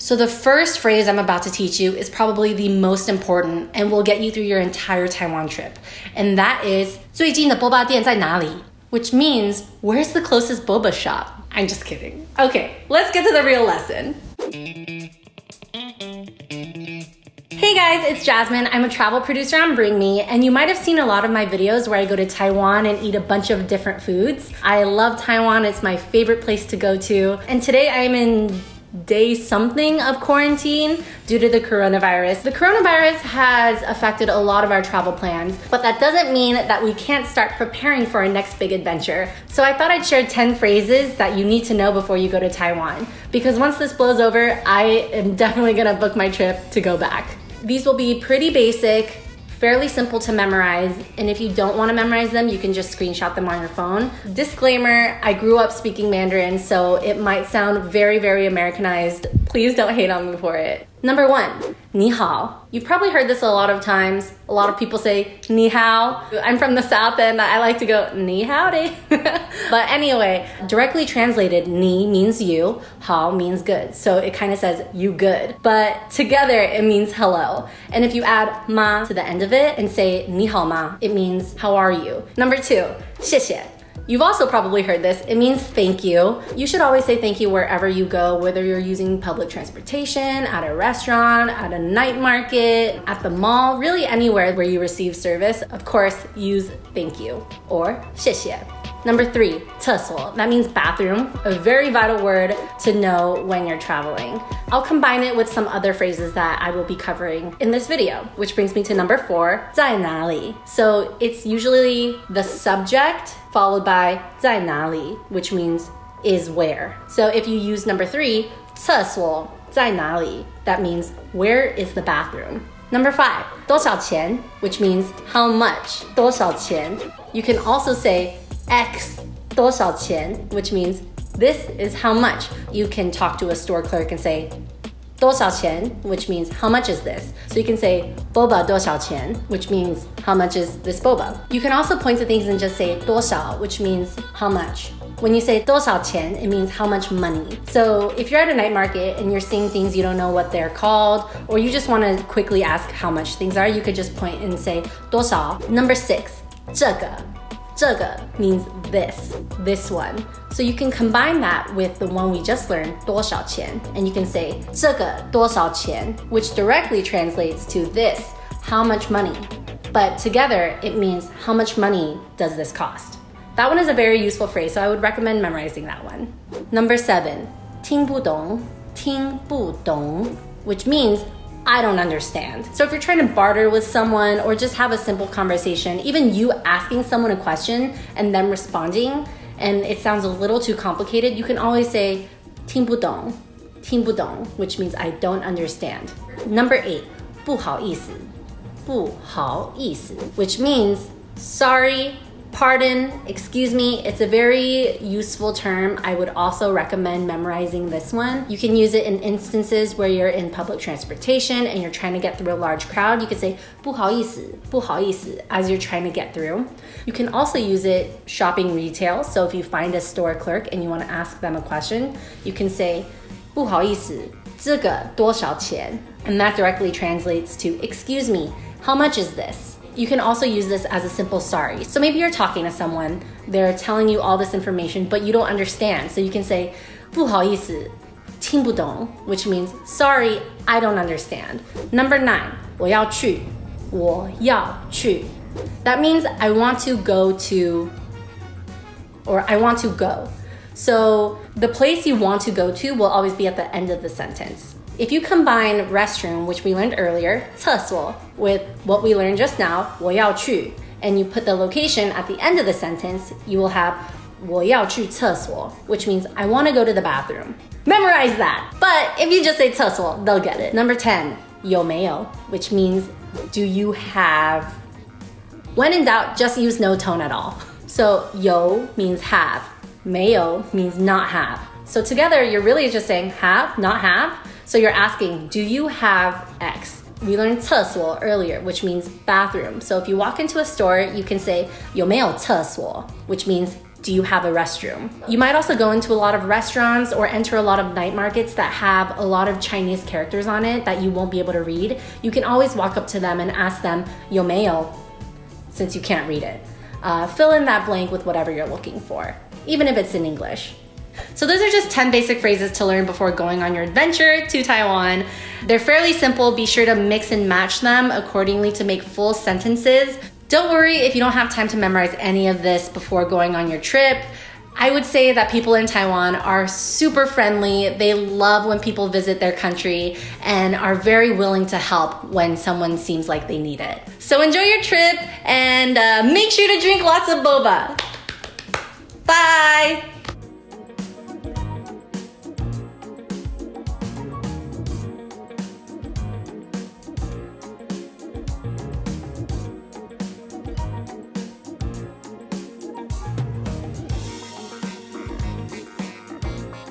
So the first phrase I'm about to teach you is probably the most important and will get you through your entire Taiwan trip. And that is 最近的boba店在哪里? Which means, where's the closest boba shop? I'm just kidding. Okay, let's get to the real lesson. Hey guys, it's Jasmine. I'm a travel producer on Bring Me, and you might have seen a lot of my videos where I go to Taiwan and eat a bunch of different foods. I love Taiwan. It's my favorite place to go to. And today I'm in day something of quarantine due to the coronavirus. The coronavirus has affected a lot of our travel plans, but that doesn't mean that we can't start preparing for our next big adventure. So I thought I'd share 10 phrases that you need to know before you go to Taiwan, because once this blows over, I am definitely gonna book my trip to go back. These will be pretty basic, fairly simple to memorize, and if you don't want to memorize them, you can just screenshot them on your phone. Disclaimer, I grew up speaking Mandarin, so it might sound very, very Americanized. Please don't hate on me for it. Number 1, Nihal. You've probably heard this a lot of times. A lot of people say Nihal. I'm from the South and I like to go Ni howdy. But anyway, directly translated, Ni means you, Hao means good. So it kind of says you good. But together it means hello. And if you add ma to the end of it and say Ni hao ma, it means how are you? Number 2, 谢谢. You've also probably heard this. It means thank you. You should always say thank you wherever you go, whether you're using public transportation, at a restaurant, at a night market, at the mall, really anywhere where you receive service. Of course, use thank you or 谢谢. Number 3, 厕所. That means bathroom, a very vital word to know when you're traveling. I'll combine it with some other phrases that I will be covering in this video, which brings me to number 4, 在哪里. So it's usually the subject followed by 在哪里, which means is where. So if you use number 3, 厕所在哪里, that means where is the bathroom. Number 5, 多少钱, which means how much. 多少钱. You can also say X 多少钱, which means this is how much. You can talk to a store clerk and say 多少钱, which means how much is this. So you can say boba 多少钱, which means how much is this boba. You can also point to things and just say 多少, which means how much. When you say 多少钱, it means how much money. So if you're at a night market and you're seeing things you don't know what they're called, or you just want to quickly ask how much things are, you could just point and say 多少. Number 6, 这个. 这个 means this one. So you can combine that with the one we just learned, 多少钱, and you can say 这个多少钱, which directly translates to this, how much money. But together, it means how much money does this cost? That one is a very useful phrase, so I would recommend memorizing that one. Number 7, 听不懂, 听不懂, which means I don't understand. So if you're trying to barter with someone or just have a simple conversation, even you asking someone a question and them responding, and it sounds a little too complicated, you can always say 听不懂, 听不懂, which means I don't understand. Number 8, 不好意思, 不好意思, which means sorry, pardon, excuse me. It's a very useful term. I would also recommend memorizing this one. You can use it in instances where you're in public transportation and you're trying to get through a large crowd. You could say 不好意思, 不好意思 as you're trying to get through. You can also use it shopping retail. So if you find a store clerk and you want to ask them a question, you can say 不好意思, 这个多少钱? And that directly translates to excuse me, how much is this? You can also use this as a simple sorry. So maybe you're talking to someone, they're telling you all this information, but you don't understand. So you can say 不好意思, 听不懂, which means sorry, I don't understand. Number 9, 我要去, 我要去. That means I want to go to, or I want to go. So the place you want to go to will always be at the end of the sentence. If you combine restroom, which we learned earlier, 厕所, with what we learned just now, 我要去, and you put the location at the end of the sentence, you will have 我要去厕所, which means I want to go to the bathroom. Memorize that! But if you just say 厕所, they'll get it. Number 10, 有没有, which means do you have? When in doubt, just use no tone at all. So 有 means have, 没有 means not have. So together, you're really just saying have, not have. So you're asking, do you have X? We learned 厕所 earlier, which means bathroom. So if you walk into a store, you can say 有没有厕所, which means do you have a restroom? You might also go into a lot of restaurants or enter a lot of night markets that have a lot of Chinese characters on it that you won't be able to read. You can always walk up to them and ask them, "Yo Mayo," since you can't read it. Fill in that blank with whatever you're looking for, even if it's in English. So those are just 10 basic phrases to learn before going on your adventure to Taiwan. They're fairly simple. Be sure to mix and match them accordingly to make full sentences. Don't worry if you don't have time to memorize any of this before going on your trip. I would say that people in Taiwan are super friendly. They love when people visit their country and are very willing to help when someone seems like they need it. So enjoy your trip and make sure to drink lots of boba. Bye!